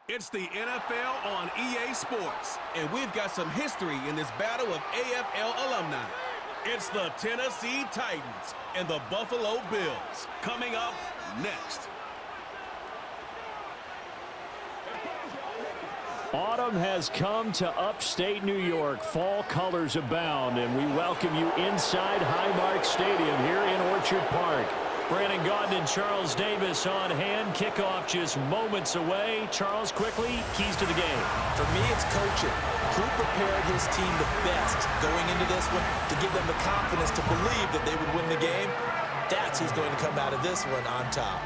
It's the NFL on EA Sports, and we've got some history in this battle of AFL alumni. It's the Tennessee Titans and the Buffalo Bills coming up next. Autumn has come to upstate New York. Fall colors abound, and we welcome you inside Highmark Stadium here in Orchard Park. Brandon Gaudin and Charles Davis on hand. Kickoff just moments away. Charles, quickly, keys to the game. For me, it's coaching. Who prepared his team the best going into this one to give them the confidence to believe that they would win the game? That's who's going to come out of this one on top.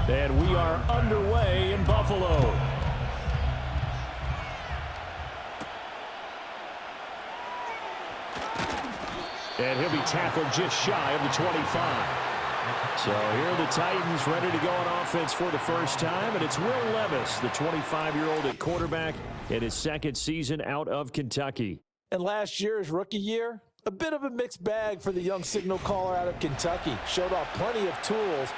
And we are underway in Buffalo. And he'll be tackled just shy of the 25. So here are the Titans ready to go on offense for the first time. And it's Will Levis, the 25-year-old at quarterback, in his second season out of Kentucky. And last year's rookie year, a bit of a mixed bag for the young signal caller out of Kentucky. Showed off plenty of tools,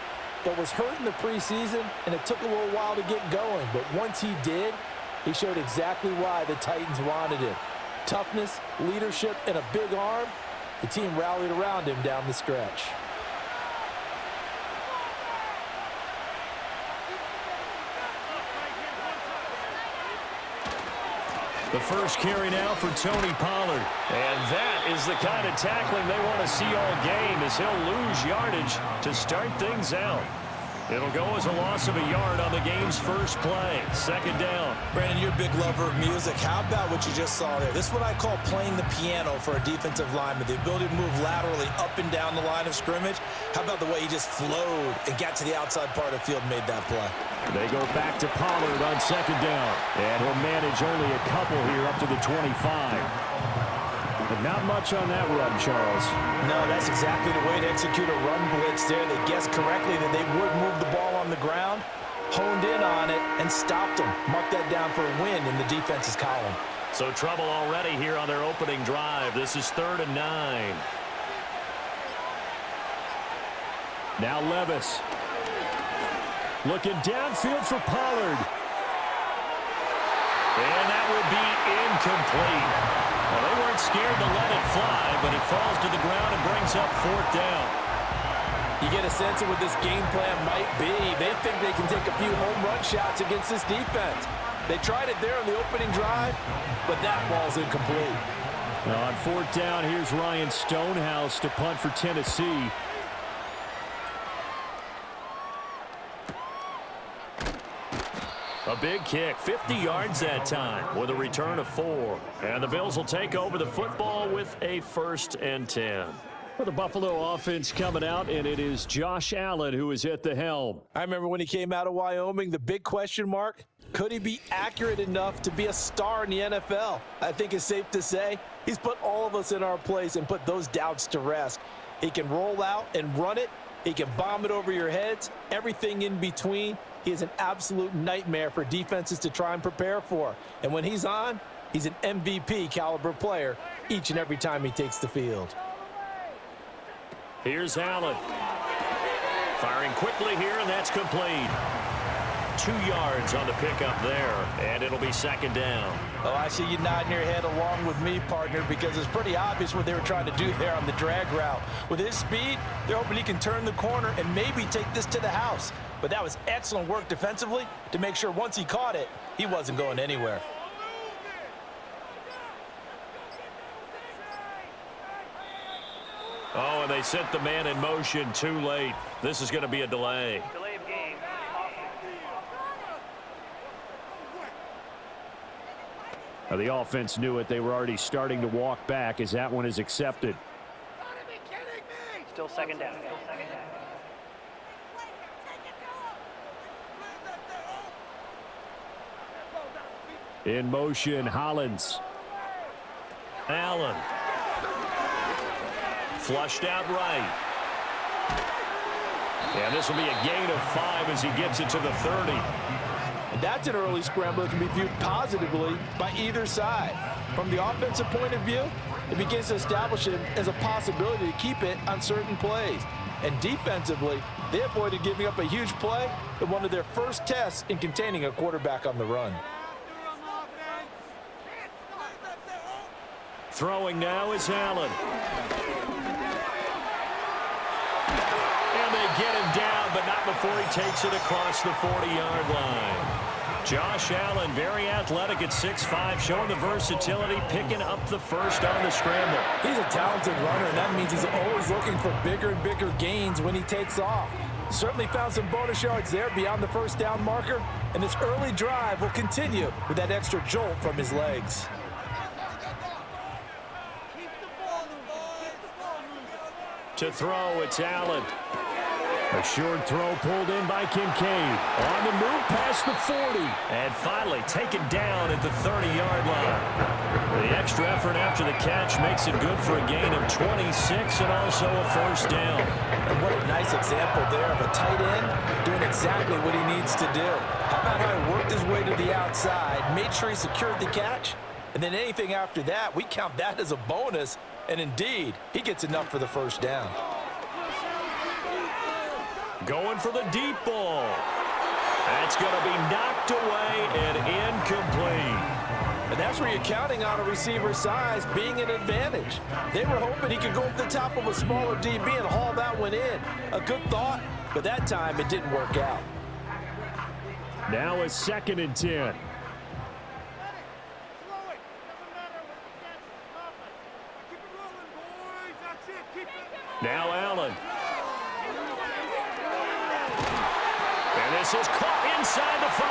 but was hurt in the preseason, and it took a little while to get going. But once he did, he showed exactly why the Titans wanted him. Toughness, leadership, and a big arm. The team rallied around him down the stretch. The first carry now for Tony Pollard. And that is the kind of tackling they want to see all game, as he'll lose yardage to start things out. It'll go as a loss of a yard on the game's first play. Second down. Brandon, you're a big lover of music. How about what you just saw there? This is what I call playing the piano for a defensive lineman. The ability to move laterally up and down the line of scrimmage. How about the way he just flowed and got to the outside part of the field and made that play? They go back to Pollard on second down. And he'll manage only a couple here up to the 25. But not much on that run, Charles. No, that's exactly the way to execute a run blitz there. They guessed correctly that they would move the ball on the ground, honed in on it, and stopped them. Mark that down for a win in the defense's column. So trouble already here on their opening drive. This is 3rd and 9. Now Levis. Looking downfield for Pollard. And that will be incomplete. Well, they weren't scared to let it fly, but it falls to the ground and brings up 4th down. You get a sense of what this game plan might be. They think they can take a few home run shots against this defense. They tried it there on the opening drive, but that ball's incomplete. Now on 4th down, here's Ryan Stonehouse to punt for Tennessee. A big kick, 50 yards that time with a return of 4. And the Bills will take over the football with a 1st and 10. For the Buffalo offense coming out, and it is Josh Allen who is at the helm. I remember when he came out of Wyoming, the big question mark, could he be accurate enough to be a star in the NFL? I think it's safe to say he's put all of us in our place and put those doubts to rest. He can roll out and run it. He can bomb it over your heads, everything in between. He is an absolute nightmare for defenses to try and prepare for. And when he's on, he's an MVP caliber player each and every time he takes the field. Here's Allen. Firing quickly here, and that's complete. 2 yards on the pickup there, and it'll be 2nd down. Oh, I see you nodding your head along with me, partner, because it's pretty obvious what they were trying to do there on the drag route. With his speed, they're hoping he can turn the corner and maybe take this to the house. But that was excellent work defensively to make sure once he caught it, he wasn't going anywhere. Oh, and they sent the man in motion too late. This is going to be a delay. Delay of game. Now, the offense knew it. They were already starting to walk back as that one is accepted. Still 2nd down. In motion, Hollins. Allen. Flushed out right. And this will be a gain of 5 as he gets it to the 30. And that's an early scramble that can be viewed positively by either side. From the offensive point of view, it begins to establish him as a possibility to keep it on certain plays. And defensively, they avoided giving up a huge play in one of their first tests in containing a quarterback on the run. Throwing now is Allen. And they get him down, but not before he takes it across the 40-yard line. Josh Allen, very athletic at 6'5", showing the versatility, picking up the first on the scramble. He's a talented runner, and that means he's always looking for bigger and bigger gains when he takes off. Certainly found some bonus yards there beyond the first down marker, and this early drive will continue with that extra jolt from his legs. To throw, it's Allen. A short throw pulled in by Kincaid. On the move past the 40. And finally taken down at the 30-yard line. The extra effort after the catch makes it good for a gain of 26 and also a first down. And what a nice example there of a tight end doing exactly what he needs to do. How about how he worked his way to the outside, made sure he secured the catch, and then anything after that, we count that as a bonus. And indeed, he gets enough for the first down. Going for the deep ball. That's going to be knocked away and incomplete. And that's where you're counting on a receiver's size being an advantage. They were hoping he could go up the top of a smaller DB and haul that one in. A good thought, but that time it didn't work out. Now a 2nd and 10. Now Allen. And this is caught inside the 5.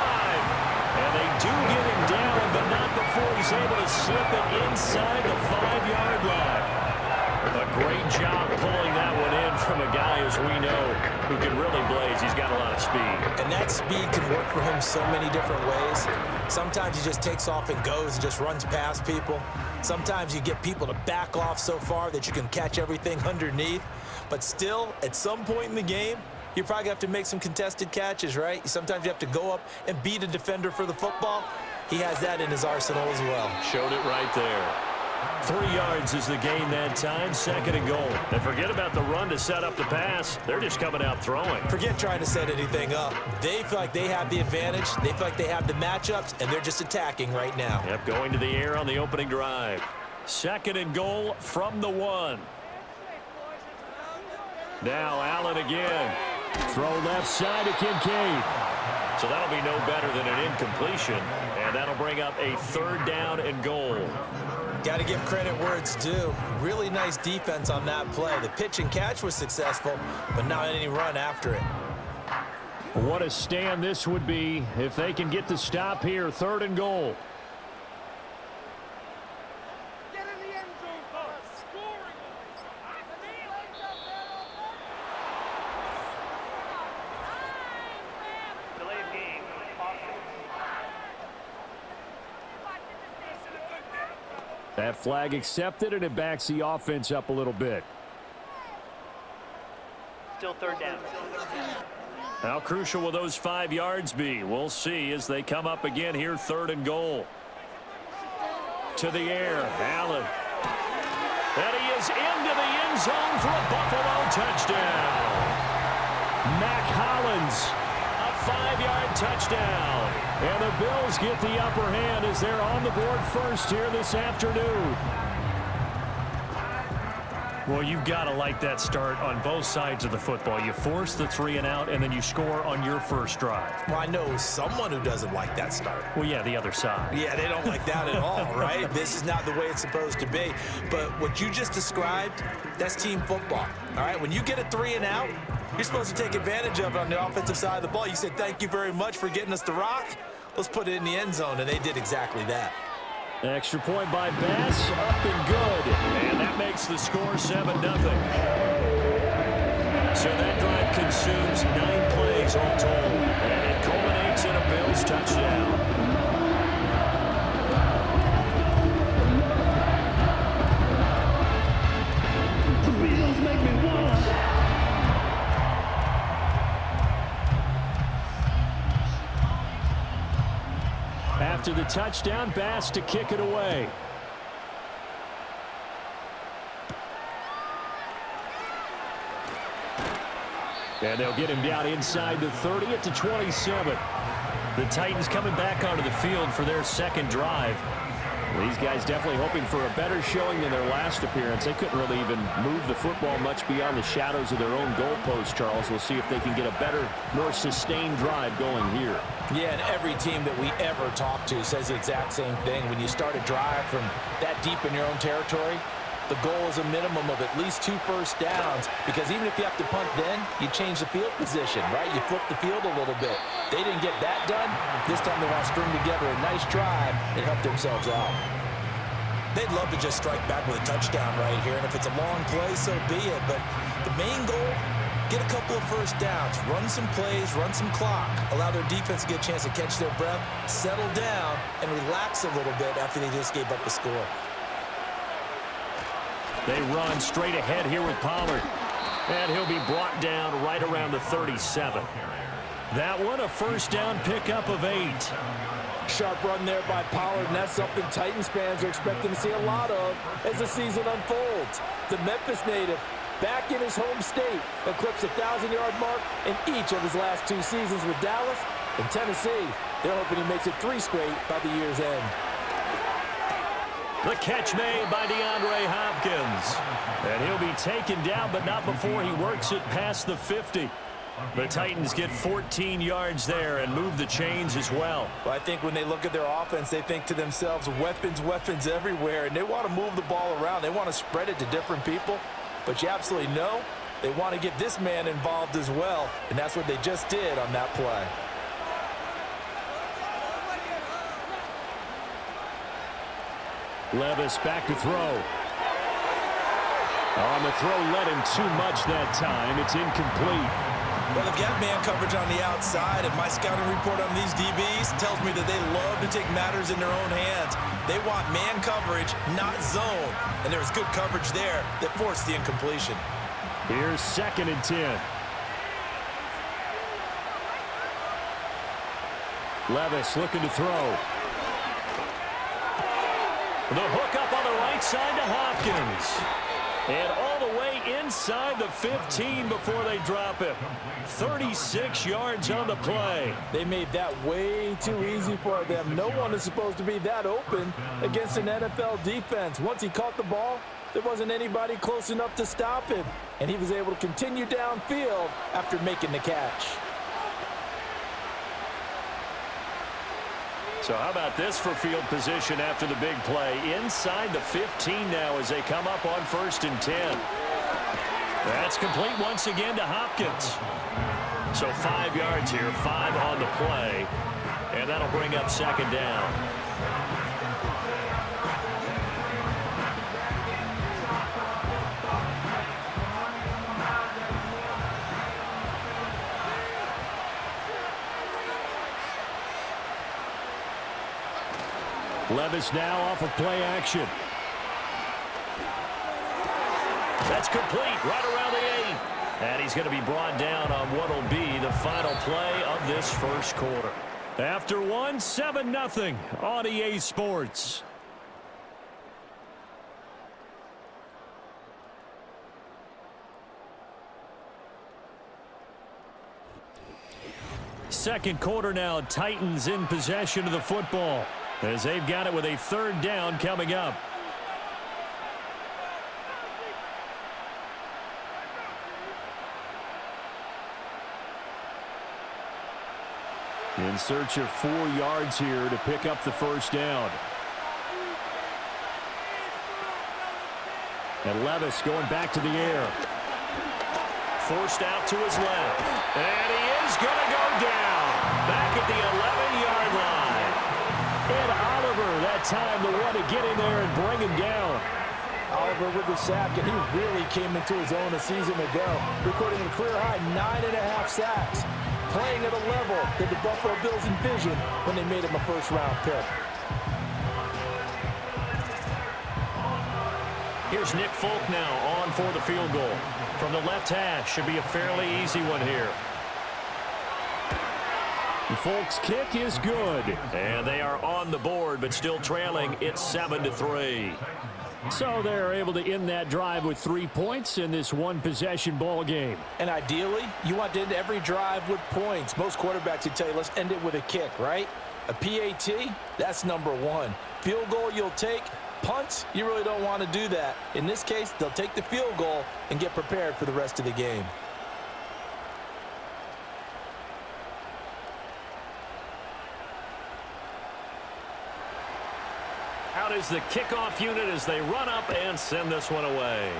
And they do get him down, but not before he's able to slip it inside the 5-yard line. A great job pulling that one in from a guy, as we know, who can really blaze. He's got a lot of speed. And that speed can work for him so many different ways. Sometimes he just takes off and goes and just runs past people. Sometimes you get people to back off so far that you can catch everything underneath. But still, at some point in the game, you probably have to make some contested catches, right? Sometimes you have to go up and beat a defender for the football. He has that in his arsenal as well. Showed it right there. 3 yards is the gain that time, 2nd and goal. And forget about the run to set up the pass. They're just coming out throwing. Forget trying to set anything up. They feel like they have the advantage. They feel like they have the matchups, and they're just attacking right now. Yep, going to the air on the opening drive. 2nd and goal from the 1. Now Allen again. Throw left side to Kincaid. So that'll be no better than an incompletion. And that'll bring up a 3rd down and goal. Got to give credit where it's due. Really nice defense on that play. The pitch and catch was successful, but not any run after it. What a stand this would be if they can get the stop here. 3rd and goal. That flag accepted, and it backs the offense up a little bit. Still 3rd down. How crucial will those 5 yards be? We'll see as they come up again here, 3rd and goal. To the air, Allen. And he is into the end zone for a Buffalo touchdown. Mac Hollins, a 5-yard touchdown. And the Bills get the upper hand as they're on the board first here this afternoon. Well, you've got to like that start on both sides of the football. You force the 3 and out, and then you score on your first drive. Well, I know someone who doesn't like that start. Well, yeah, the other side. Yeah, they don't like that at all, right? This is not the way it's supposed to be. But what you just described, that's team football, all right? When you get a 3 and out, you're supposed to take advantage of it on the offensive side of the ball. You said, thank you very much for getting us the rock. Let's put it in the end zone, and they did exactly that. Extra point by Bass, up and good. And that makes the score 7-0. So that drive consumes 9 plays all told. And it culminates in a Bills touchdown. touchdown pass to kick it away. And they'll get him down inside the 30 at the 27. The Titans coming back onto the field for their second drive. These guys definitely hoping for a better showing than their last appearance. They couldn't really even move the football much beyond the shadows of their own goalpost, Charles. We'll see if they can get a better, more sustained drive going here. Yeah, and every team that we ever talk to says the exact same thing. When you start a drive from that deep in your own territory, the goal is a minimum of at least 2 first downs, because even if you have to punt then, you change the field position, right? You flip the field a little bit. They didn't get that done. This time they want to string together a nice drive and help themselves out. They'd love to just strike back with a touchdown right here, and if it's a long play, so be it. But the main goal, get a couple of first downs, run some plays, run some clock, allow their defense to get a chance to catch their breath, settle down, and relax a little bit after they just gave up the score. They run straight ahead here with Pollard. And he'll be brought down right around the 37. That one, a first down pickup of 8. Sharp run there by Pollard, and that's something Titans fans are expecting to see a lot of as the season unfolds. The Memphis native, back in his home state, eclipsed the 1,000-yard mark in each of his last 2 seasons with Dallas and Tennessee. They're hoping he makes it 3 straight by the year's end. The catch made by DeAndre Hopkins. And he'll be taken down, but not before he works it past the 50. The Titans get 14 yards there and move the chains as well. Well, I think when they look at their offense, they think to themselves, weapons, weapons everywhere, and they want to move the ball around. They want to spread it to different people, but you absolutely know they want to get this man involved as well, and that's what they just did on that play. Levis back to throw. On the throw, led him too much that time. It's incomplete. Well, they've got man coverage on the outside, and my scouting report on these DBs tells me that they love to take matters in their own hands. They want man coverage, not zone. And there was good coverage there that forced the incompletion. Here's 2nd and 10. Levis looking to throw. The hook up on the right side to Hopkins. And all the way inside the 15 before they drop him. 36 yards on the play. They made that way too easy for them. No one is supposed to be that open against an NFL defense. Once he caught the ball, there wasn't anybody close enough to stop him. And he was able to continue downfield after making the catch. So how about this for field position after the big play? Inside the 15 now as they come up on 1st and 10. That's complete once again to Hopkins. So 5 yards here, 5 on the play. And that'll bring up 2nd down. Levis now off of play action. That's complete right around the 8. And he's going to be brought down on what will be the final play of this first quarter. After one, 7-0 on EA Sports. Second quarter now, Titans in possession of the football as they've got it with a 3rd down coming up. In search of 4 yards here to pick up the first down. And Levis going back to the air. Forced out to his left. And he is going to go down. Back at the 11-yard line. And Oliver, that time, the one to get in there and bring him down. Oliver with the sack, and he really came into his own a season ago, recording a career-high 9.5 sacks, playing at a level that the Buffalo Bills envisioned when they made him a first-round pick. Here's Nick Folk now on for the field goal. From the left hash, should be a fairly easy one here. Folks, kick is good. And they are on the board, but still trailing. It's 7-3. So they're able to end that drive with 3 points in this one-possession ball game. And ideally, you want to end every drive with points. Most quarterbacks would tell you, let's end it with a kick, right? A PAT, that's number one. Field goal you'll take. Punts, you really don't want to do that. In this case, they'll take the field goal and get prepared for the rest of the game. Out is the kickoff unit as they run up and send this one away.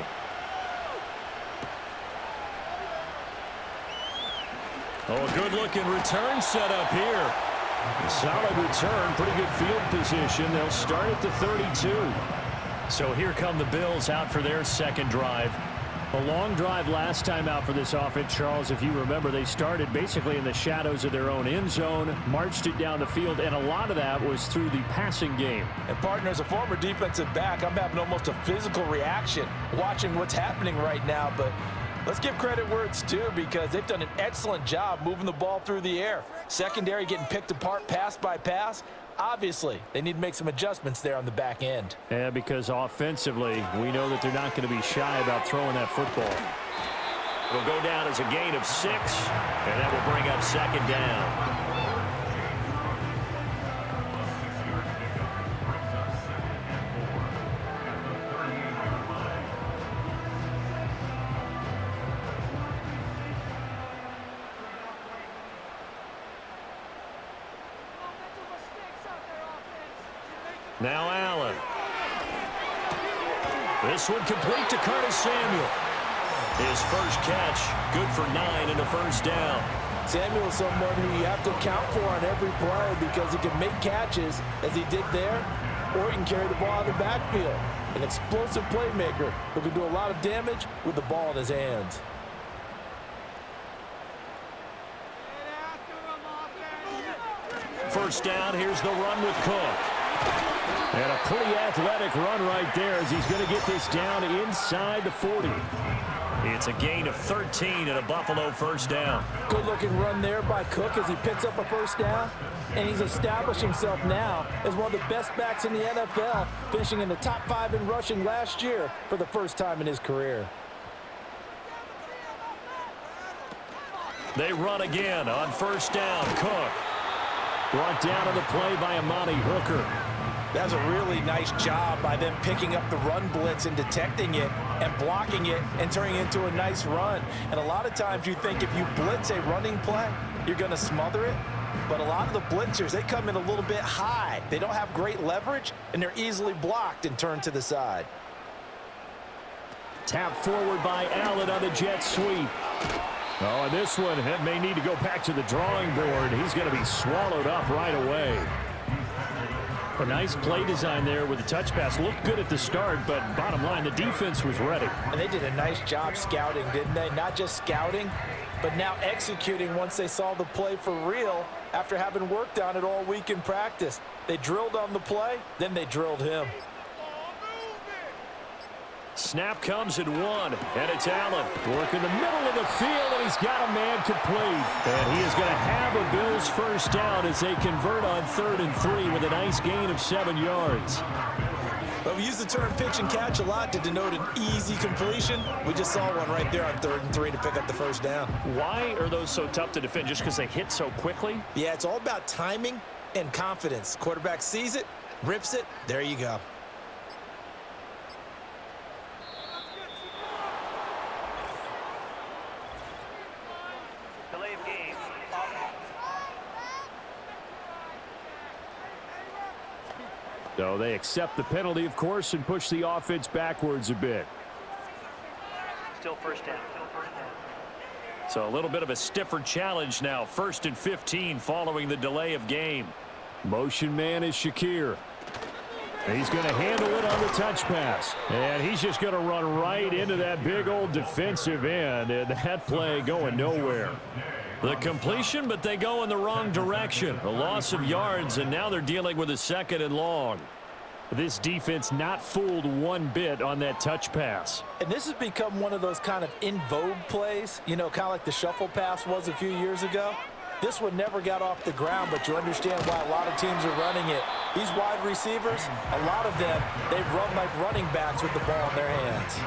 Oh, a good-looking return set up here. Solid return, pretty good field position. They'll start at the 32. So here come the Bills out for their second drive. A long drive last time out for this offense, Charles. If you remember, they started basically in the shadows of their own end zone, marched it down the field, and a lot of that was through the passing game. And partner, as a former defensive back, I'm having almost a physical reaction watching what's happening right now. But let's give credit where it's due, because they've done an excellent job moving the ball through the air. Secondary getting picked apart pass by pass. Obviously, they need to make some adjustments there on the back end. Yeah, because offensively, we know that they're not going to be shy about throwing that football. It'll go down as a gain of 6, and that will bring up second down. Now Allen. This one complete to Curtis Samuel. His first catch, good for 9 and a first down. Samuel is someone who you have to account for on every play, because he can make catches, as he did there, or he can carry the ball out of the backfield. An explosive playmaker who can do a lot of damage with the ball in his hands. First down, here's the run with Cook. And a pretty athletic run right there as he's going to get this down inside the 40. It's a gain of 13 and a Buffalo first down. Good-looking run there by Cook as he picks up a first down. And he's established himself now as one of the best backs in the NFL, finishing in the top 5 in rushing last year for the first time in his career. They run again on first down. Cook brought down on the play by Amani Hooker. That's a really nice job by them picking up the run blitz and detecting it and blocking it and turning it into a nice run. And a lot of times you think if you blitz a running play, you're going to smother it. But a lot of the blitzers, they come in a little bit high. They don't have great leverage, and they're easily blocked and turned to the side. Tap forward by Allen on the jet sweep. Oh, and this one may need to go back to the drawing board. He's going to be swallowed up right away. A nice play design there with the touch pass. Looked good at the start, but bottom line, the defense was ready. And they did a nice job scouting, didn't they? Not just scouting, but now executing once they saw the play for real after having worked on it all week in practice. They drilled on the play, then they drilled him. Snap comes at 1, and it's Allen. Working the middle of the field, and he's got a man complete. And he is going to have a Bills first down as they convert on 3rd and 3 with a nice gain of 7 yards. But we use the term pitch and catch a lot to denote an easy completion. We just saw one right there on 3rd and 3 to pick up the first down. Why are those so tough to defend? Just because they hit so quickly? Yeah, it's all about timing and confidence. Quarterback sees it, rips it, there you go. So they accept the penalty, of course, and push the offense backwards a bit. Still first down. So a little bit of a stiffer challenge now. 1st and 15 following the delay of game. Motion man is Shakir. He's going to handle it on the touch pass. And he's just going to run right into that big old defensive end. And that play going nowhere. The completion, but they go in the wrong direction. A loss of yards, and now they're dealing with a 2nd and long. This defense not fooled one bit on that touch pass. And this has become one of those kind of in vogue plays, you know, kind of like the shuffle pass was a few years ago. This one never got off the ground, but you understand why a lot of teams are running it. These wide receivers, a lot of them, they run like running backs with the ball in their hands.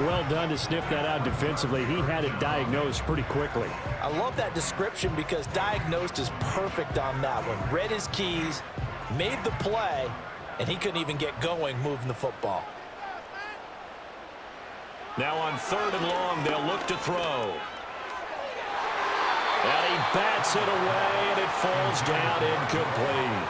Well done to sniff that out defensively. He had it diagnosed pretty quickly. I love that description because diagnosed is perfect on that one. Read his keys, made the play, and he couldn't even get going moving the football. Now on 3rd and long, they'll look to throw. And he bats it away, and it falls down incomplete.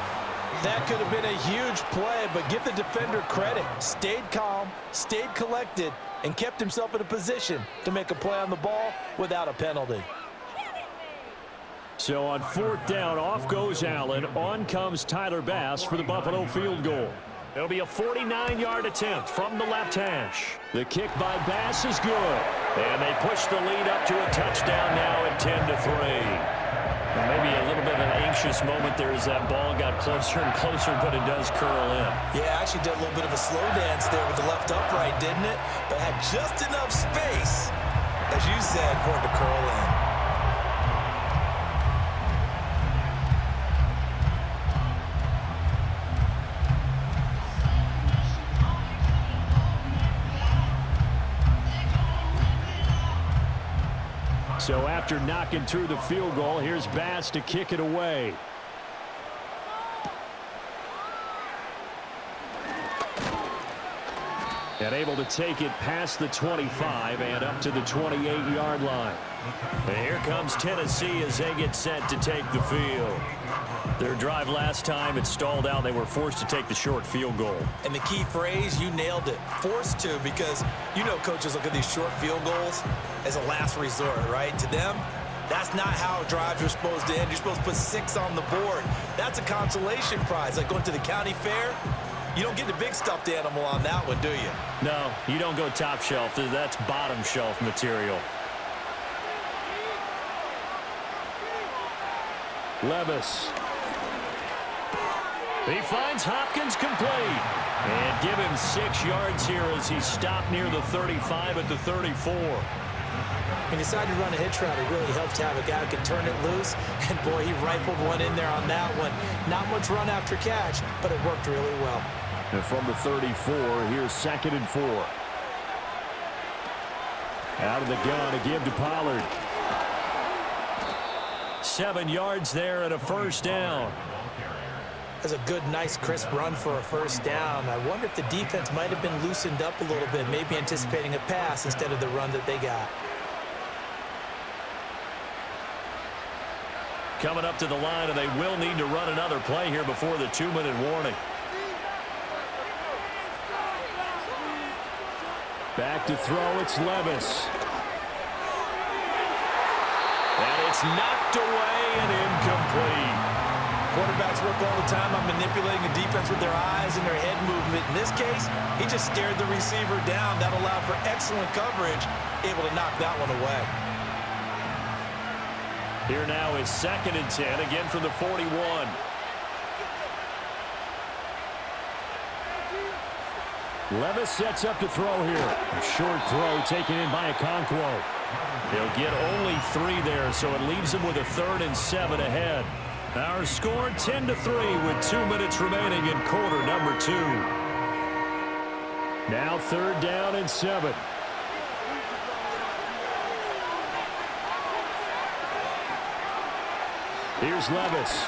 That could have been a huge play, but give the defender credit. Stayed calm, stayed collected, and kept himself in a position to make a play on the ball without a penalty. So on 4th down, off goes Allen. On comes Tyler Bass for the Buffalo field goal. It'll be a 49-yard attempt from the left hash. The kick by Bass is good. And they push the lead up to a touchdown now at 10-3. Maybe a little bit of an anxious moment there as that ball got closer and closer, but it does curl in. Yeah, actually did a little bit of a slow dance there with the left upright, didn't it? But had just enough space, as you said, for it to curl in. So after knocking through the field goal, here's Bass to kick it away. And able to take it past the 25 and up to the 28-yard line. And here comes Tennessee as they get set to take the field. Their drive last time, it stalled out. They were forced to take the short field goal. And the key phrase, you nailed it, forced to, because you know coaches look at these short field goals as a last resort, right? To them, that's not how drives are supposed to end. You're supposed to put 6 on the board. That's a consolation prize. Like going to the county fair, you don't get the big stuffed animal on that one, do you? No, you don't go top shelf. That's bottom shelf material. Levis. He finds Hopkins complete. And give him 6 yards here as he stopped near the 35 at the 34. When he decided to run a hitch route, it really helped to have a guy who could turn it loose. And, boy, he rifled one in there on that one. Not much run after catch, but it worked really well. And from the 34, here's 2nd and 4. Out of the gun, a give to Pollard. 7 yards there and a first down. That's a good, nice, crisp run for a first down. I wonder if the defense might have been loosened up a little bit, maybe anticipating a pass instead of the run that they got. Coming up to the line, and they will need to run another play here before the 2-minute warning. Back to throw, it's Levis. And it's knocked away and incomplete. Quarterbacks work all the time on manipulating the defense with their eyes and their head movement. In this case, he just stared the receiver down. That allowed for excellent coverage, able to knock that one away. Here now is 2nd and 10, again from the 41. Levis sets up to throw here. A short throw taken in by Okonkwo. They'll get only 3 there, so it leaves them with a 3rd and 7 ahead. Our score 10-3 with 2 minutes remaining in quarter number 2. Now 3rd down and 7. Here's Levis.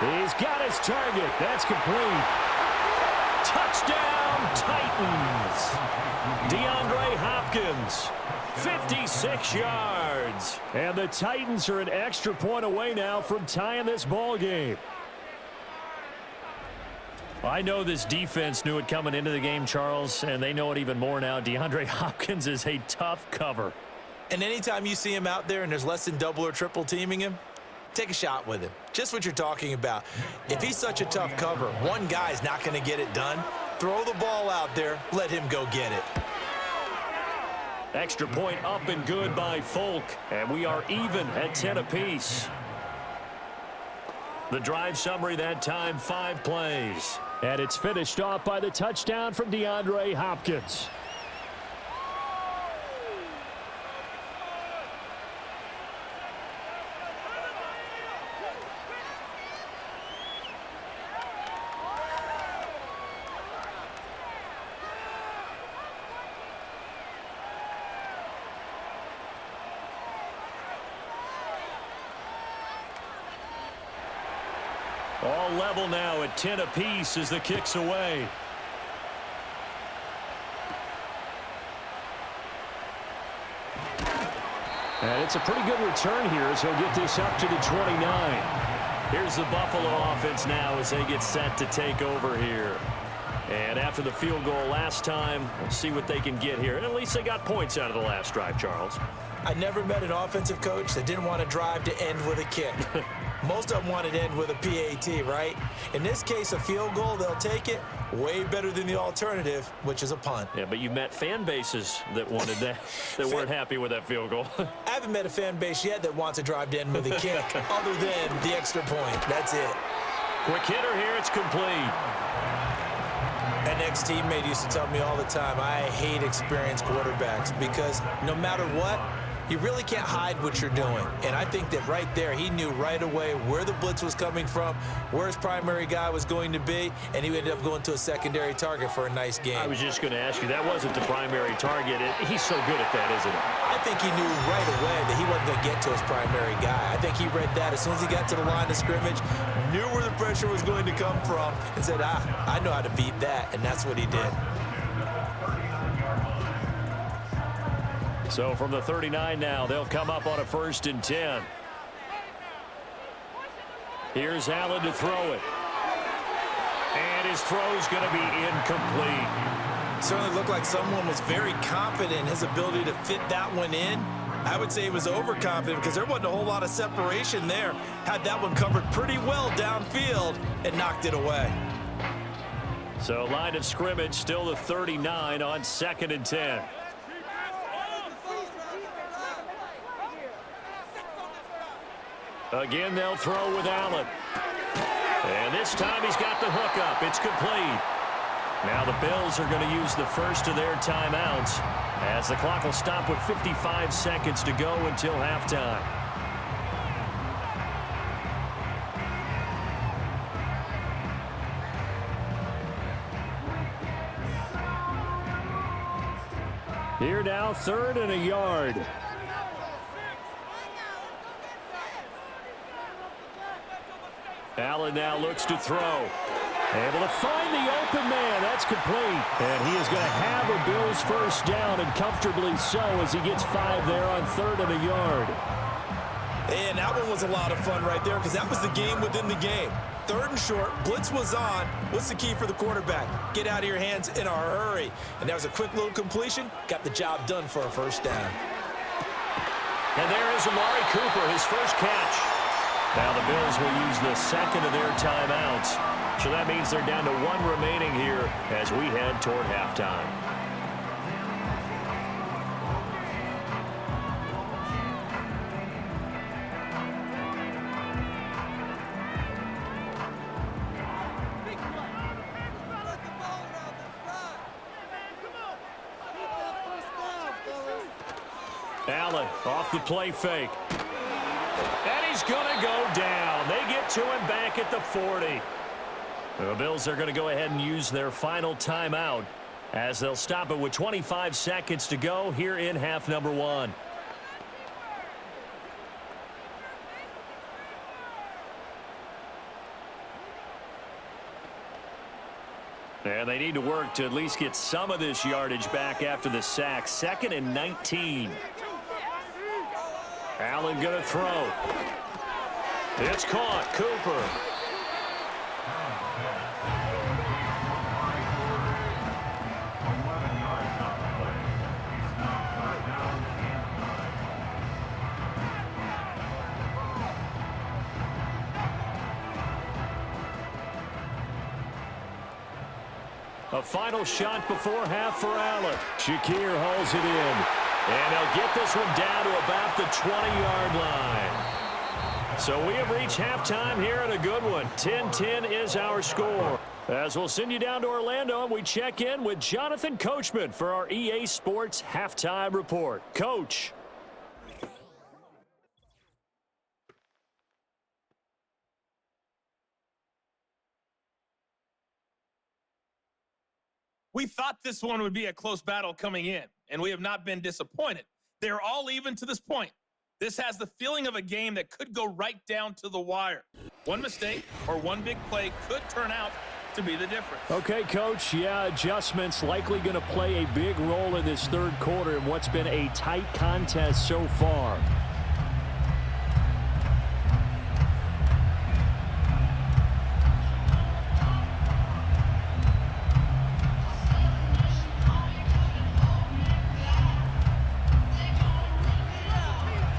He's got his target. That's complete. Touchdown, Titans. DeAndre Hopkins, 56 yards. And the Titans are an extra point away now from tying this ball game. I know this defense knew it coming into the game, Charles, and they know it even more now. DeAndre Hopkins is a tough cover. And anytime you see him out there and there's less than double or triple teaming him, take a shot with him. Just what you're talking about. If he's such a tough cover, one guy's not going to get it done. Throw the ball out there. Let him go get it. Extra point up and good by Folk. And we are even at 10 apiece. The drive summary that time, 5 plays. And it's finished off by the touchdown from DeAndre Hopkins. All level now at 10 apiece as the kick's away. And it's a pretty good return here as he'll get this up to the 29. Here's the Buffalo offense now as they get set to take over here. And after the field goal last time, we'll see what they can get here. And at least they got points out of the last drive, Charles. I never met an offensive coach that didn't want to drive to end with a kick. Most of them wanted to end with a PAT, right? In this case, a field goal, they'll take it. Way better than the alternative, which is a punt. Yeah, but you met fan bases that wanted that, that weren't happy with that field goal. I haven't met a fan base yet that wants to drive to end with a kick other than the extra point. That's it. Quick hitter here. It's complete. An ex-teammate used to tell me all the time, I hate experienced quarterbacks because no matter what, you really can't hide what you're doing. And I think that right there, he knew right away where the blitz was coming from, where his primary guy was going to be, and he ended up going to a secondary target for a nice game. I was just going to ask you, that wasn't the primary target. He's so good at that, isn't he? I think he knew right away that he wasn't going to get to his primary guy. I think he read that as soon as he got to the line of scrimmage, knew where the pressure was going to come from, and said, I know how to beat that, and that's what he did. So from the 39 now, they'll come up on a 1st and 10. Here's Allen to throw it. And his throw's going to be incomplete. Certainly looked like someone was very confident in his ability to fit that one in. I would say he was overconfident because there wasn't a whole lot of separation there. Had that one covered pretty well downfield and knocked it away. So line of scrimmage still the 39 on 2nd and 10. Again, they'll throw with Allen. And this time he's got the hook up. It's complete. Now the Bills are going to use the first of their timeouts as the clock will stop with 55 seconds to go until halftime. Here now, 3rd and a yard. Allen now looks to throw. Able to find the open man. That's complete. And he is going to have a Bills first down, and comfortably so as he gets 5 there on 3rd and a yard. And that one was a lot of fun right there because that was the game within the game. 3rd and short, blitz was on. What's the key for the quarterback? Get out of your hands in a hurry. And that was a quick little completion. Got the job done for a first down. And there is Amari Cooper, his first catch. Now the Bills will use the second of their timeouts. So that means they're down to 1 remaining here as we head toward halftime. Allen off the play fake. And he's going to go down. They get to him back at the 40. The Bills are going to go ahead and use their final timeout as they'll stop it with 25 seconds to go here in half number 1. And they need to work to at least get some of this yardage back after the sack. 2nd and 19. Allen going to throw. It's caught. Cooper. A final shot before half for Allen. Shakir hauls it in. And they'll get this one down to about the 20-yard line. So we have reached halftime here in a good one. 10-10 is our score. As we'll send you down to Orlando, and we check in with Jonathan Coachman for our EA Sports Halftime Report. Coach. We thought this one would be a close battle coming in, and we have not been disappointed. They're all even to this point. This has the feeling of a game that could go right down to the wire. One mistake or one big play could turn out to be the difference. Okay, Coach, yeah, adjustments likely going to play a big role in this third quarter in what's been a tight contest so far.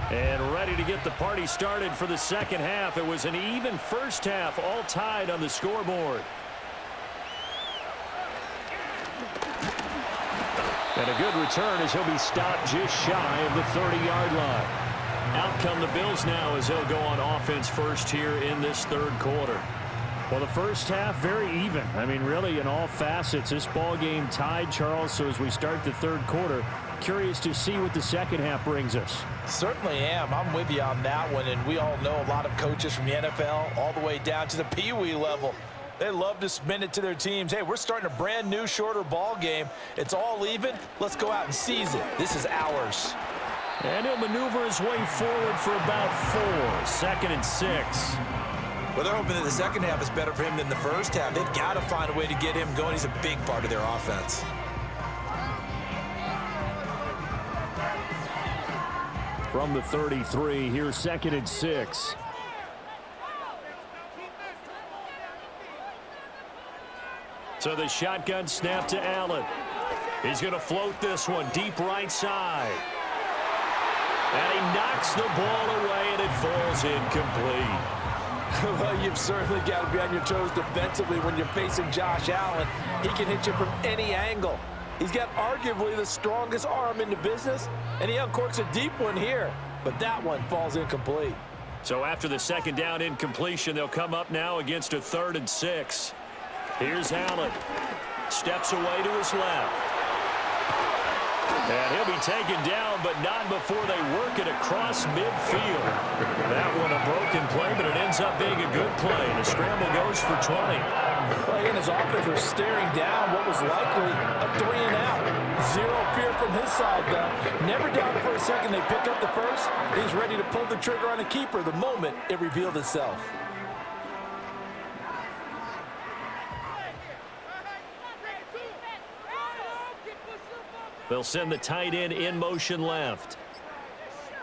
And ready to get the party started for the second half. It was an even first half, all tied on the scoreboard. And a good return as he'll be stopped just shy of the 30-yard line. Out come the Bills now as they'll go on offense first here in this third quarter. Well, the first half, very even. I mean, really, in all facets, this ball game tied, Charles. So as we start the third quarter, curious to see what the second half brings us. Certainly am. I'm with you on that one. And we all know a lot of coaches from the NFL all the way down to the Pee Wee level. They love to spin it to their teams. Hey, we're starting a brand new, shorter ball game. It's all even. Let's go out and seize it. This is ours. And he'll maneuver his way forward for about 4. 2nd and 6. Well, they're hoping that the second half is better for him than the first half. They've got to find a way to get him going. He's a big part of their offense. From the 33, here's 2nd and 6. So the shotgun snap to Allen. He's going to float this one deep right side. And he knocks the ball away, and it falls incomplete. Well, you've certainly got to be on your toes defensively when you're facing Josh Allen. He can hit you from any angle. He's got arguably the strongest arm in the business, and he uncorks a deep one here. But that one falls incomplete. So after the second down incompletion, they'll come up now against a 3rd and 6. Here's Allen. Steps away to his left. And he'll be taken down, but not before they work it across midfield. That one a broken play, but it ends up being a good play. The scramble goes for 20. Well, he and his offense were staring down what was likely a 3-and-out. Zero fear from his side, though. Never doubted for a second they pick up the first. He's ready to pull the trigger on a keeper the moment it revealed itself. They'll send the tight end in motion left.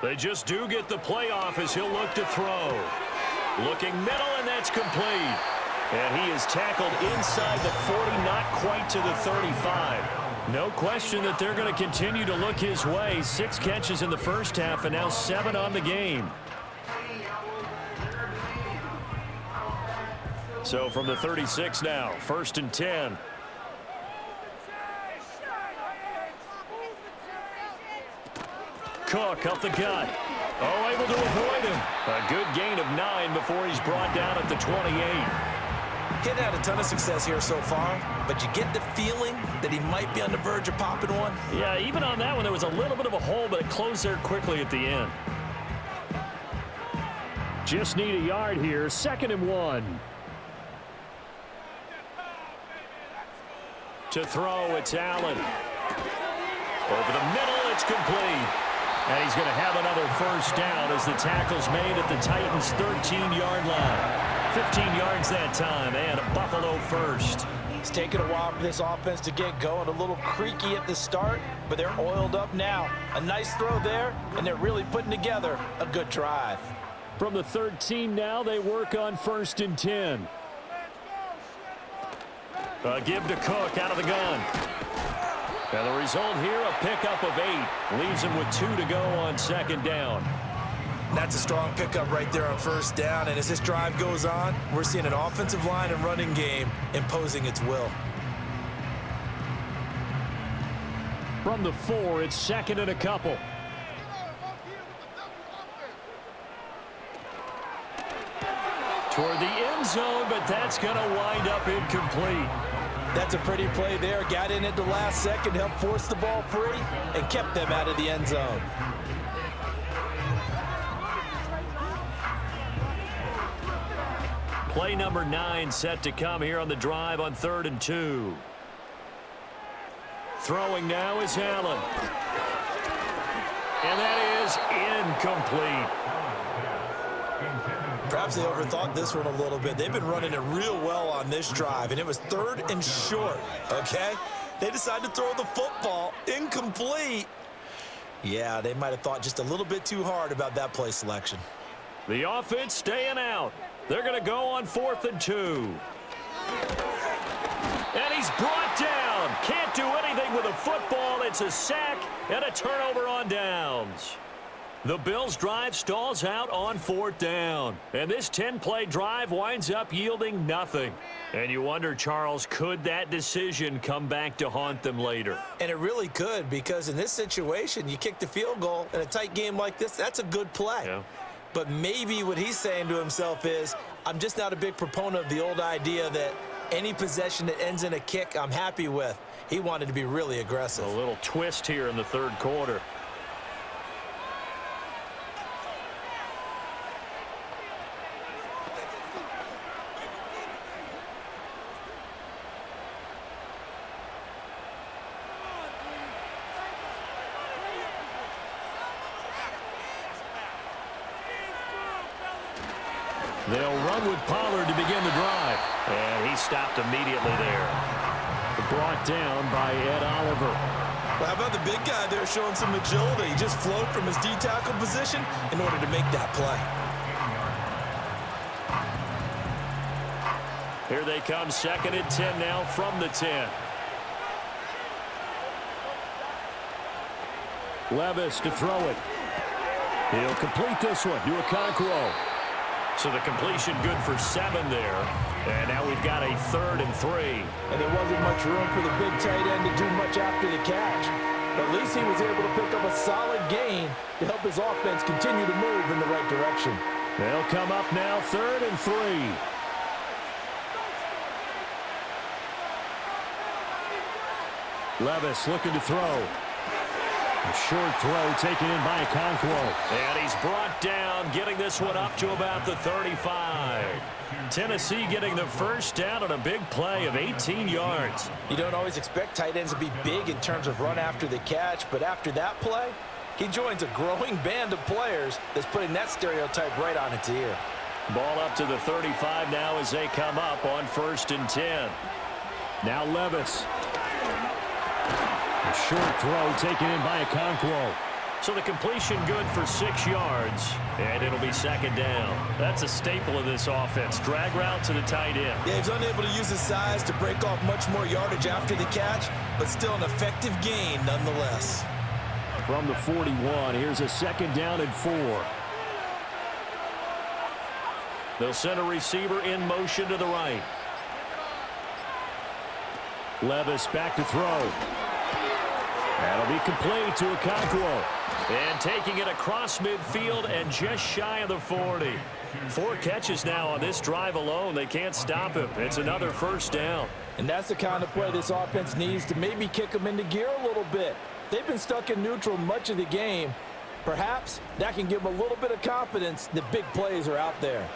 They just do get the play off as he'll look to throw. Looking middle, and that's complete. And he is tackled inside the 40, not quite to the 35. No question that they're going to continue to look his way. 6 catches in the first half, and now 7 on the game. So from the 36 now, 1st and 10. Cook up the gut. Oh, able to avoid him. A good gain of 9 before he's brought down at the 28. He's had a ton of success here so far, but you get the feeling that he might be on the verge of popping one. Yeah, even on that one, there was a little bit of a hole, but it closed there quickly at the end. Just need a yard here. 2nd and 1. To throw, it's Allen. Over the middle, it's complete. And he's going to have another first down as the tackle's made at the Titans' 13-yard line. 15 yards that time, and a Buffalo first. It's taken a while for this offense to get going. A little creaky at the start, but they're oiled up now. A nice throw there, and they're really putting together a good drive. From the 13 now, they work on 1st and 10. A give to Cook out of the gun. And the result here, a pickup of 8. Leaves him with 2 to go on 2nd down. That's a strong pickup right there on 1st down. And as this drive goes on, we're seeing an offensive line and running game imposing its will. From the 4, it's 2nd and a couple. Toward the end zone, but that's going to wind up incomplete. That's a pretty play there. Got in at the last second, helped force the ball free, and kept them out of the end zone. Play number 9 set to come here on the drive on 3rd and 2. Throwing now is Allen. And that is incomplete. Perhaps they overthought this one a little bit. They've been running it real well on this drive, and it was 3rd and short, okay? They decided to throw the football incomplete. Yeah, they might have thought just a little bit too hard about that play selection. The offense staying out. They're going to go on 4th and 2. And he's brought down. Can't do anything with a football. It's a sack and a turnover on downs. The Bills' drive stalls out on 4th down. And this 10-play drive winds up yielding nothing. And you wonder, Charles, could that decision come back to haunt them later? And it really could, because in this situation, you kick the field goal in a tight game like this, that's a good play. Yeah. But maybe what he's saying to himself is, I'm just not a big proponent of the old idea that any possession that ends in a kick I'm happy with. He wanted to be really aggressive. A little twist here in the 3rd quarter. They'll run with Pollard to begin the drive. And he stopped immediately there. Brought down by Ed Oliver. Well, how about the big guy there showing some agility? He just flowed from his D-tackle position in order to make that play. Here they come, 2nd and 10 now from the 10. Levis to throw it. He'll complete this one to Okonkwo. So the completion good for 7 there. And now we've got a 3rd and 3. And there wasn't much room for the big tight end to do much after the catch. But at least he was able to pick up a solid gain to help his offense continue to move in the right direction. They'll come up now 3rd and 3. Levis looking to throw. A short throw taken in by Okonkwo. And he's brought down, getting this one up to about the 35. Tennessee getting the first down on a big play of 18 yards. You don't always expect tight ends to be big in terms of run after the catch, but after that play, he joins a growing band of players that's putting that stereotype right on its ear. Ball up to the 35 now as they come up on 1st and 10. Now Levis. A short throw taken in by Okonkwo. So the completion good for 6 yards, and it'll be 2nd down. That's a staple of this offense. Drag route to the tight end. Yeah, he's unable to use his size to break off much more yardage after the catch, but still an effective gain nonetheless. From the 41, here's a 2nd down and 4. They'll send a receiver in motion to the right. Levis back to throw. That'll be complete to Okonkwo. And taking it across midfield and just shy of the 40. 4 catches now on this drive alone. They can't stop him. It's another 1st down. And that's the kind of play this offense needs to maybe kick them into gear a little bit. They've been stuck in neutral much of the game. Perhaps that can give them a little bit of confidence that big plays are out there.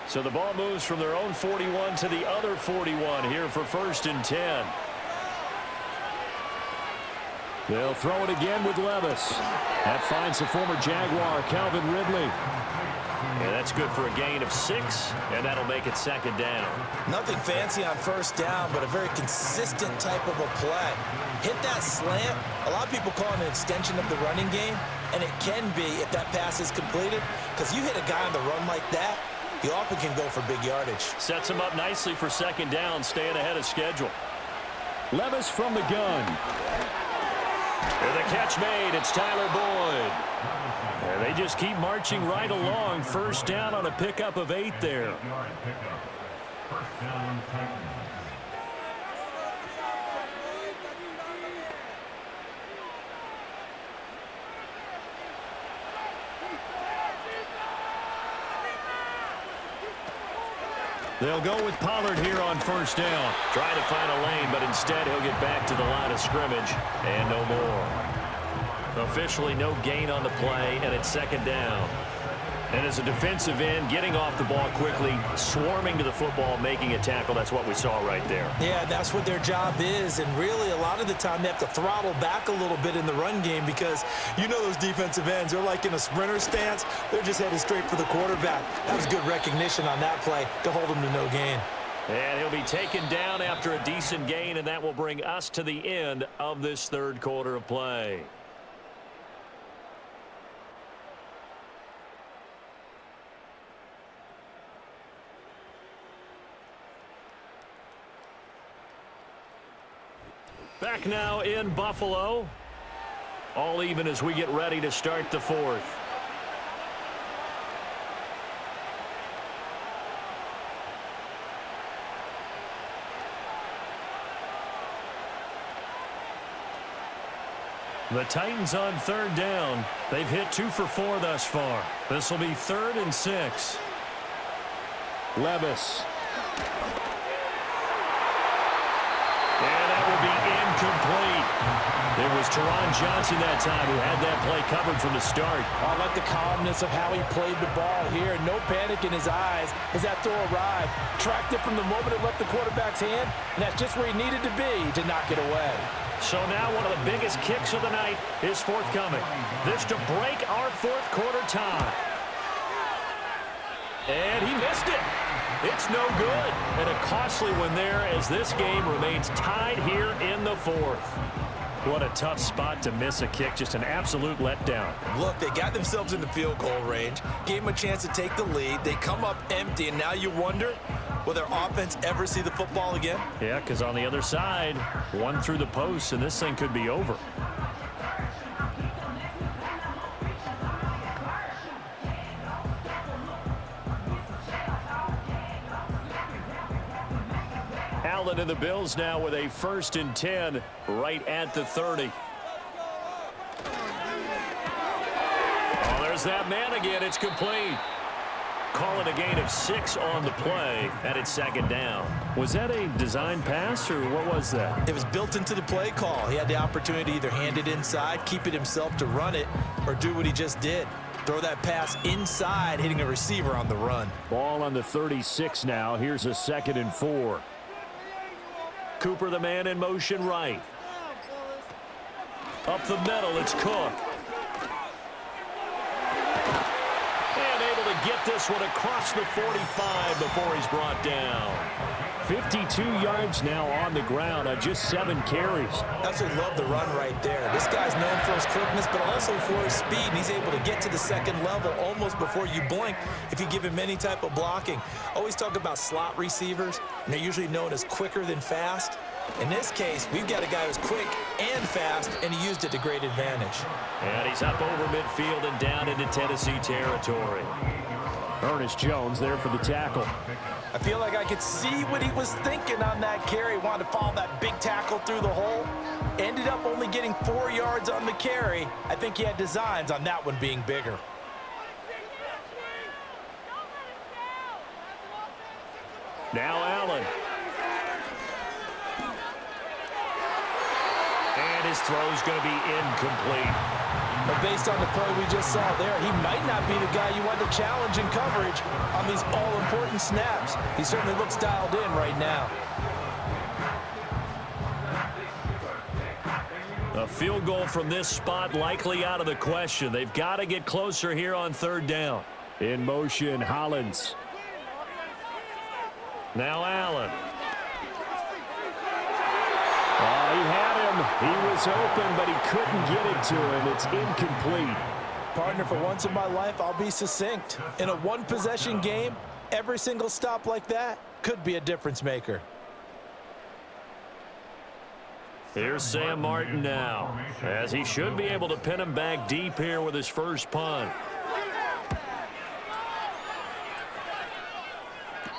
So the ball moves from their own 41 to the other 41 here for 1st and 10. They'll throw it again with Levis. That finds the former Jaguar, Calvin Ridley. And that's good for a gain of 6, and that'll make it 2nd down. Nothing fancy on 1st down, but a very consistent type of a play. Hit that slant. A lot of people call it an extension of the running game, and it can be if that pass is completed, because you hit a guy on the run like that, he often can go for big yardage. Sets him up nicely for 2nd down, staying ahead of schedule. Levis from the gun. And the catch made. It's Tyler Boyd. And they just keep marching right along. 1st down on a pickup of 8 there. They'll go with Pollard here on 1st down. Trying to find a lane, but instead he'll get back to the line of scrimmage and no more. Officially no gain on the play, and it's 2nd down. And as a defensive end, getting off the ball quickly, swarming to the football, making a tackle, that's what we saw right there. Yeah, that's what their job is, and really a lot of the time they have to throttle back a little bit in the run game because you know those defensive ends, they're like in a sprinter stance. They're just headed straight for the quarterback. That was good recognition on that play to hold him to no gain. And he'll be taken down after a decent gain, and that will bring us to the end of this third quarter of play. Back now in Buffalo. All even as we get ready to start the fourth. The Titans on third down. They've hit 2 for 4 thus far. This will be 3rd and 6. Levis. And that will be incomplete. It was Teron Johnson that time who had that play covered from the start. I like the calmness of how he played the ball here. No panic in his eyes as that throw arrived. Tracked it from the moment it left the quarterback's hand, and that's just where he needed to be to knock it away. So now one of the biggest kicks of the night is forthcoming. This to break our fourth quarter tie. And he missed it. It's no good. And a costly one there as this game remains tied here in the fourth. What a tough spot to miss a kick. Just an absolute letdown. Look, they got themselves in the field goal range, gave them a chance to take the lead. They come up empty, and now you wonder, will their offense ever see the football again? Yeah, because on the other side, one through the post, and this thing could be over. Allen and the Bills now with a 1st and 10 right at the 30. Oh, there's that man again. It's complete. Call it a gain of 6 on the play, and it's 2nd down. Was that a design pass, or what was that? It was built into the play call. He had the opportunity to either hand it inside, keep it himself to run it, or do what he just did. Throw that pass inside, hitting a receiver on the run. Ball on the 36 now. Here's a 2nd and 4. Cooper, the man in motion right. Up the middle, it's Cook. And able to get this one across the 45 before he's brought down. 52 yards now on the ground on just 7 carries. Absolutely love the run right there. This guy's known for his quickness, but also for his speed. And he's able to get to the 2nd level almost before you blink if you give him any type of blocking. Always talk about slot receivers, and they're usually known as quicker than fast. In this case, we've got a guy who's quick and fast, and he used it to great advantage. And he's up over midfield and down into Tennessee territory. Ernest Jones there for the tackle. I feel like I could see what he was thinking on that carry. Wanted to follow that big tackle through the hole. Ended up only getting 4 yards on the carry. I think he had designs on that one being bigger. Now Allen. And his throw's going to be incomplete. But based on the play we just saw there, he might not be the guy you want to challenge in coverage on these all-important snaps. He certainly looks dialed in right now. A field goal from this spot likely out of the question. They've got to get closer here on 3rd down. In motion, Hollins. Now Allen. Oh, he had him. He was open, but he couldn't get it to him. It's incomplete. Partner, for once in my life, I'll be succinct. In a one-possession game, every single stop like that could be a difference maker. Here's Sam Martin now, as he should be able to pin him back deep here with his first punt.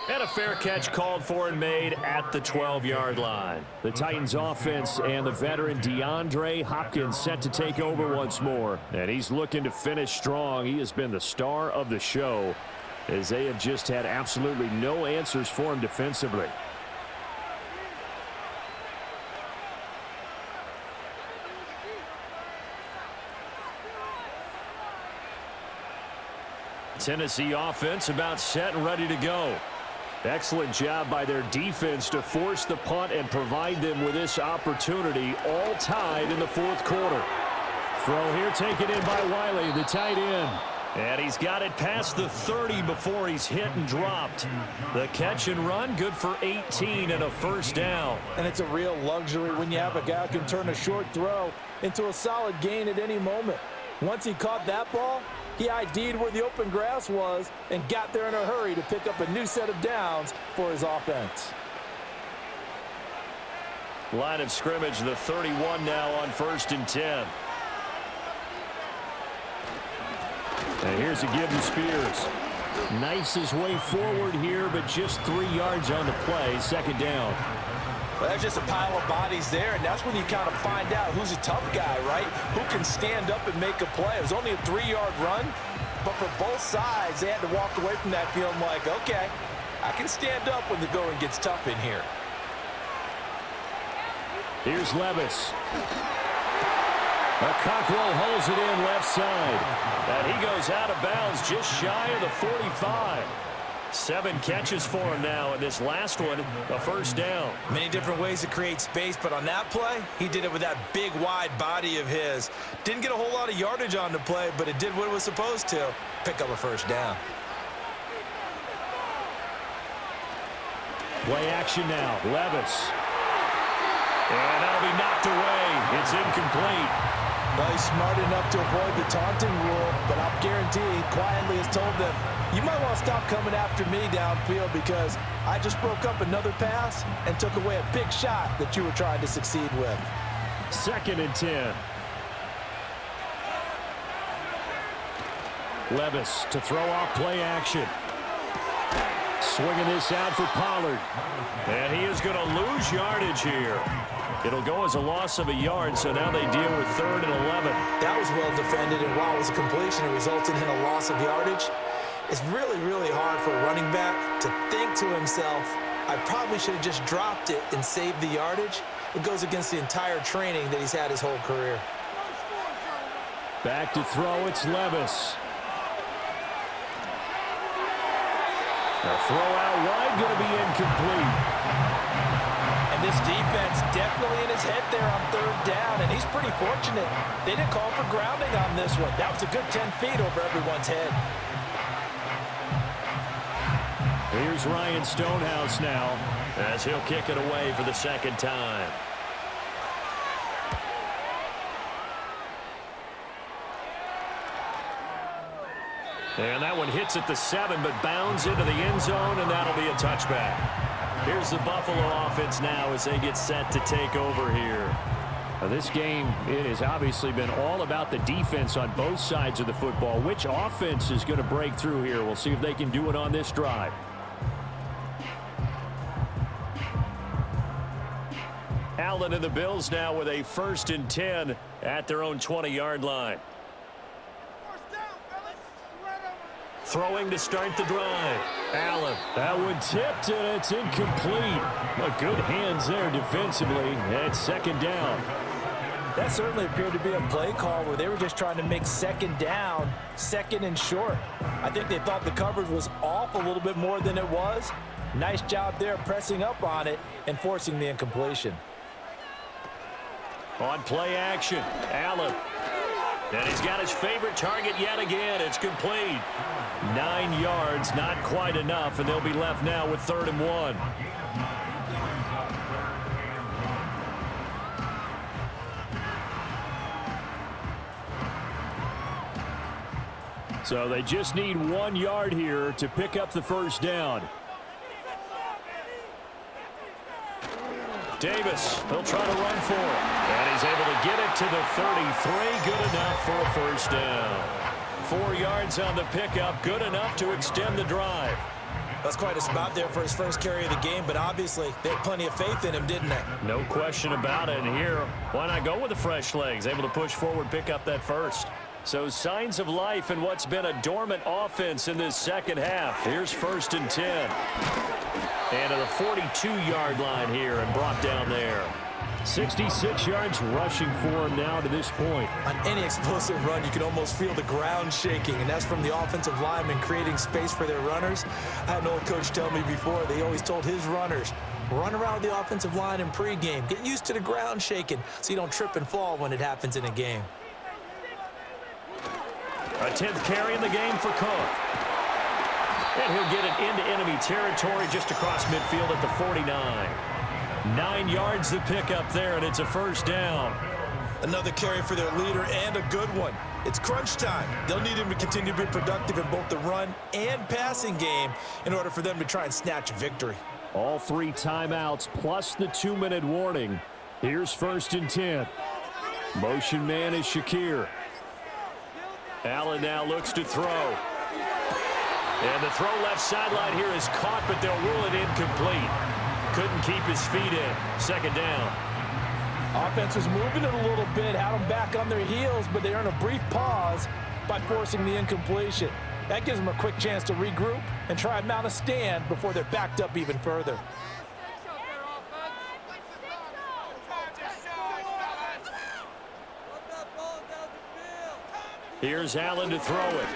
And a fair catch called for and made at the 12-yard line. The Titans offense and the veteran DeAndre Hopkins set to take over once more. And he's looking to finish strong. He has been the star of the show as they have just had absolutely no answers for him defensively. Tennessee offense about set and ready to go. Excellent job by their defense to force the punt and provide them with this opportunity, all tied in the fourth quarter. Throw here taken in by Wiley, the tight end. And he's got it past the 30 before he's hit and dropped. The catch and run, good for 18 and a first down. And it's a real luxury when you have a guy who can turn a short throw into a solid gain at any moment. Once he caught that ball, he ID'd where the open grass was and got there in a hurry to pick up a new set of downs for his offense. Line of scrimmage, the 31 now on 1st and 10. And here's a give to Spears. Knifes his way forward here, but just 3 yards on the play. 2nd down. Well, there's just a pile of bodies there, and that's when you kind of find out who's a tough guy, right? Who can stand up and make a play. It was only a 3-yard run, but for both sides, they had to walk away from that feeling like, okay, I can stand up when the going gets tough in here. Here's Levis. Cockrell holds it in left side. And he goes out of bounds just shy of the 45. 7 catches for him now, and this last one, a first down. Many different ways to create space, but on that play, he did it with that big, wide body of his. Didn't get a whole lot of yardage on the play, but it did what it was supposed to, pick up a first down. Play action now, Levis. And that'll be knocked away. It's incomplete. Well, he's smart enough to avoid the taunting rule, but I'll guarantee he quietly has told them, you might want to stop coming after me downfield because I just broke up another pass and took away a big shot that you were trying to succeed with. 2nd and 10. Levis to throw off play action. Swinging this out for Pollard. And he is going to lose yardage here. It'll go as a loss of a yard, so now they deal with 3rd and 11. That was well defended, and while it was a completion, it resulted in a loss of yardage. It's really, really hard for a running back to think to himself, I probably should have just dropped it and saved the yardage. It goes against the entire training that he's had his whole career. Back to throw, it's Levis. The throw out wide, going to be incomplete. And this defense definitely in his head there on 3rd down, and he's pretty fortunate. They didn't call for grounding on this one. That was a good 10 feet over everyone's head. Here's Ryan Stonehouse now as he'll kick it away for the 2nd time. And that one hits at the 7, but bounds into the end zone, and that'll be a touchback. Here's the Buffalo offense now as they get set to take over here. This game, it has obviously been all about the defense on both sides of the football. Which offense is going to break through here? We'll see if they can do it on this drive. Allen and the Bills now with a 1st and 10 at their own 20-yard line. Throwing to start the drive. Allen. That one tipped, and it's incomplete. But good hands there defensively. And 2nd down. That certainly appeared to be a play call where they were just trying to make 2nd down, 2nd and short. I think they thought the coverage was off a little bit more than it was. Nice job there pressing up on it and forcing the incompletion. On play action, Allen. And he's got his favorite target yet again. It's complete. 9 yards, not quite enough, and they'll be left now with 3rd and 1. So they just need 1 yard here to pick up the first down. Davis, he'll try to run for it. And he's able to get it to the 33. Good enough for a first down. 4 yards on the pickup. Good enough to extend the drive. That's quite a spot there for his first carry of the game, but obviously they had plenty of faith in him, didn't they? No question about it. And here, why not go with the fresh legs? Able to push forward, pick up that first. So signs of life in what's been a dormant offense in this 2nd half. Here's 1st and 10. And to the 42-yard line here and brought down there. 66 yards rushing for him now to this point. On any explosive run, you can almost feel the ground shaking, and that's from the offensive linemen creating space for their runners. I had an old coach tell me before, they always told his runners, run around the offensive line in pregame. Get used to the ground shaking so you don't trip and fall when it happens in a game. A 10th carry in the game for Cook. And he'll get it into enemy territory just across midfield at the 49. 9 yards to pick up there, and it's a first down. Another carry for their leader, and a good one. It's crunch time. They'll need him to continue to be productive in both the run and passing game in order for them to try and snatch a victory. All 3 timeouts plus the 2-minute warning. Here's 1st and 10. Motion man is Shakir. Allen now looks to throw. And the throw left sideline here is caught, but they'll rule it incomplete. Couldn't keep his feet in. 2nd down. Offense was moving it a little bit, had them back on their heels, but they earn a brief pause by forcing the incompletion. That gives them a quick chance to regroup and try and mount a stand before they're backed up even further. Here's Allen to throw it.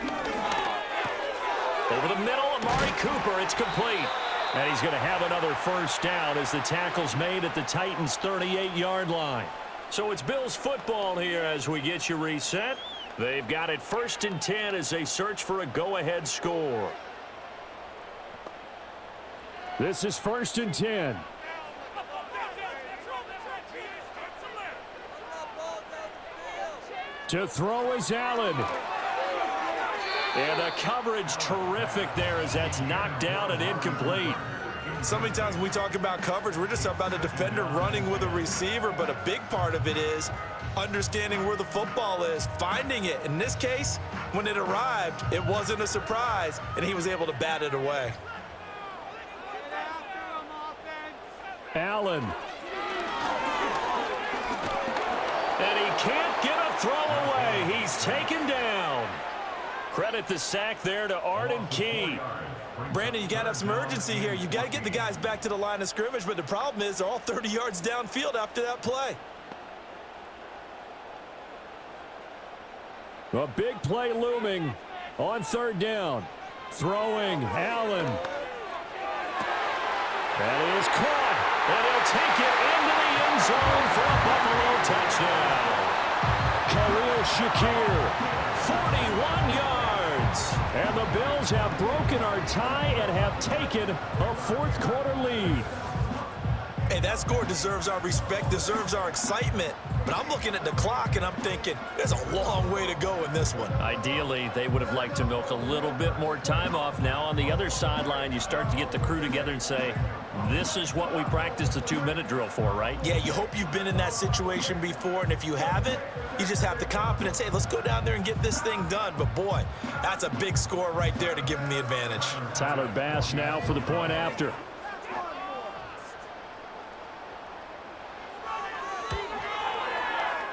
Over the middle, Amari Cooper. It's complete. And he's going to have another first down as the tackle's made at the Titans' 38-yard line. So it's Bills football here as we get you reset. They've got it 1st and 10 as they search for a go-ahead score. This is 1st and 10. To throw is Allen. And the coverage terrific there as that's knocked down and incomplete. So many times when we talk about coverage, we're just about a defender running with a receiver, but a big part of it is understanding where the football is, finding it. In this case, when it arrived, it wasn't a surprise, and he was able to bat it away. Allen. And he can't get a throw away. He's taken down. Credit the sack there to Arden Key. Brandon, you got to have some urgency here. You got to get the guys back to the line of scrimmage, but the problem is they're all 30 yards downfield after that play. A big play looming on 3rd down. Throwing, Allen. That is caught, and he'll take it into the end zone for a Buffalo touchdown. Khalil Shakir, 41 yards. And the Bills have broken our tie and have taken a 4th quarter lead. Hey, that score deserves our respect, deserves our excitement. But I'm looking at the clock, and I'm thinking there's a long way to go in this one. Ideally, they would have liked to milk a little bit more time off. Now on the other sideline, you start to get the crew together and say, this is what we practiced the 2-minute drill for, right? Yeah, you hope you've been in that situation before, and if you haven't, you just have the confidence, hey, let's go down there and get this thing done. But, boy, that's a big score right there to give them the advantage. Tyler Bass now for the point after.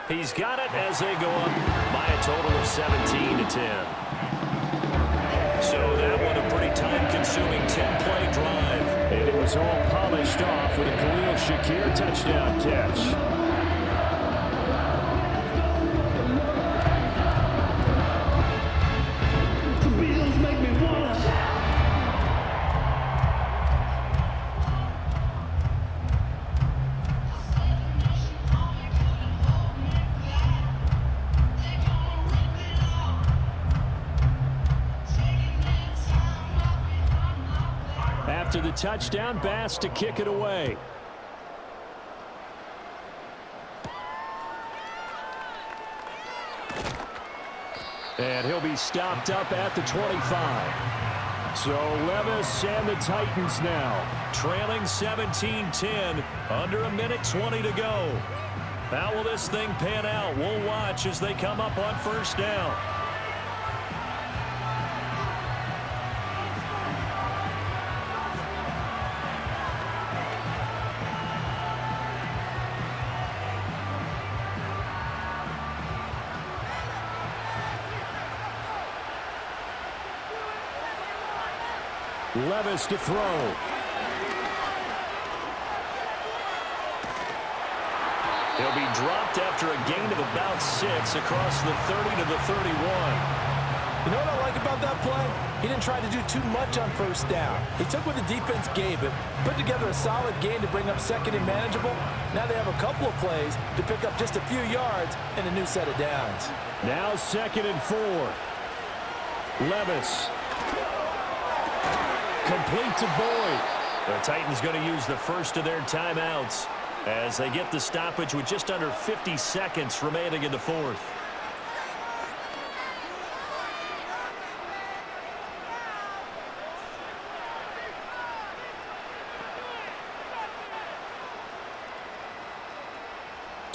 He's got it as they go up by a total of 17-10. So that one a pretty time-consuming 10-play drive. And it was all polished off with a Khalil Shakir touchdown catch. After the touchdown, Bass to kick it away. And he'll be stopped up at the 25. So Levis and the Titans now trailing 17-10, under a minute 20 to go. How will this thing pan out? We'll watch as they come up on 1st down. Levis to throw. He'll be dropped after a gain of about 6 across the 30 to the 31. You know what I like about that play? He didn't try to do too much on first down. He took what the defense gave him, put together a solid gain to bring up second and manageable. Now they have a couple of plays to pick up just a few yards and a new set of downs. Now 2nd and 4. Levis. Complete to Boyd. The Titans going to use the first of their timeouts as they get the stoppage with just under 50 seconds remaining in the fourth.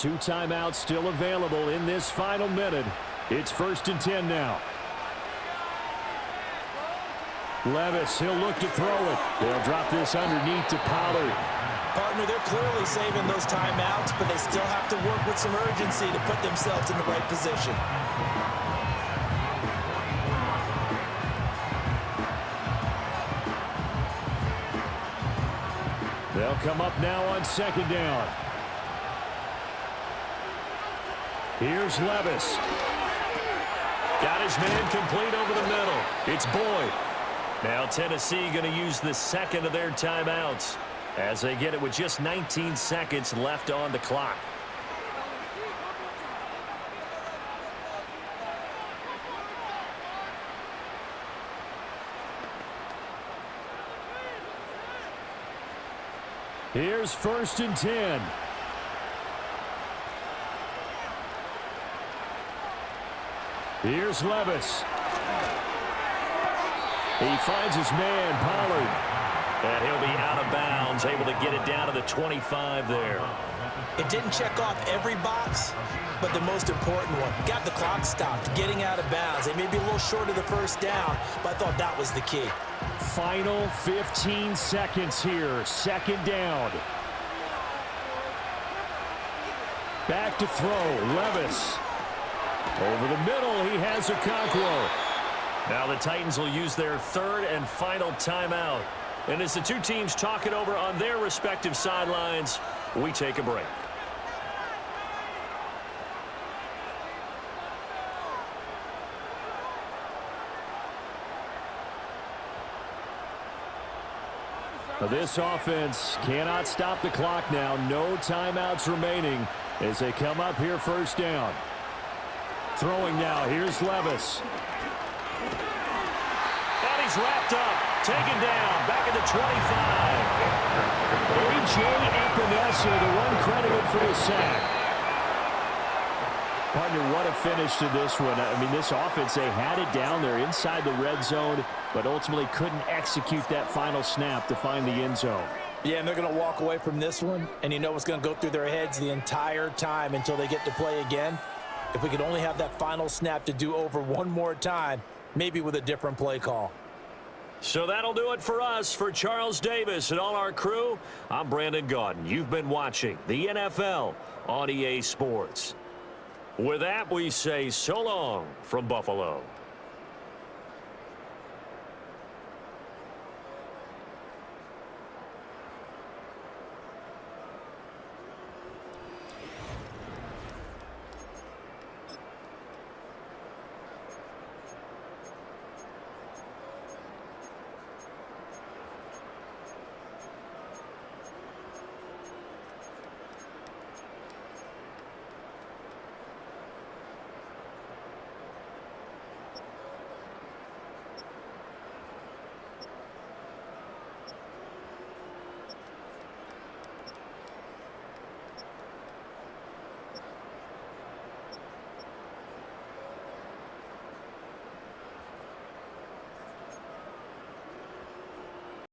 Two timeouts still available in this final minute. It's 1st and 10 now. Levis, he'll look to throw it. They'll drop this underneath to Pollard. Partner, they're clearly saving those timeouts, but they still have to work with some urgency to put themselves in the right position. They'll come up now on 2nd down. Here's Levis. Got his man complete over the middle. It's Boyd. Now Tennessee going to use the second of their timeouts as they get it with just 19 seconds left on the clock. Here's 1st and 10. Here's Levis. He finds his man, Pollard. And he'll be out of bounds, able to get it down to the 25 there. It didn't check off every box, but the most important one. Got the clock stopped, getting out of bounds. They may be a little short of the first down, but I thought that was the key. Final 15 seconds here. 2nd down. Back to throw. Levis. Over the middle, he has Okonkwo. Now the Titans will use their 3rd and final timeout. And as the two teams talk it over on their respective sidelines, we take a break. This offense cannot stop the clock now. No timeouts remaining as they come up here 1st down. Throwing now. Here's Levis. And he's wrapped up. Taken down. Back at the 25. A.J. Epinesa, the one credited for the sack. Partner, what a finish to this one. I mean, this offense, they had it down there inside the red zone, but ultimately couldn't execute that final snap to find the end zone. Yeah, and they're going to walk away from this one, and you know what's going to go through their heads the entire time until they get to play again. If we could only have that final snap to do over one more time, maybe with a different play call. So that'll do it for us. For Charles Davis and all our crew, I'm Brandon Gaudin. You've been watching the NFL on EA Sports. With that, we say so long from Buffalo.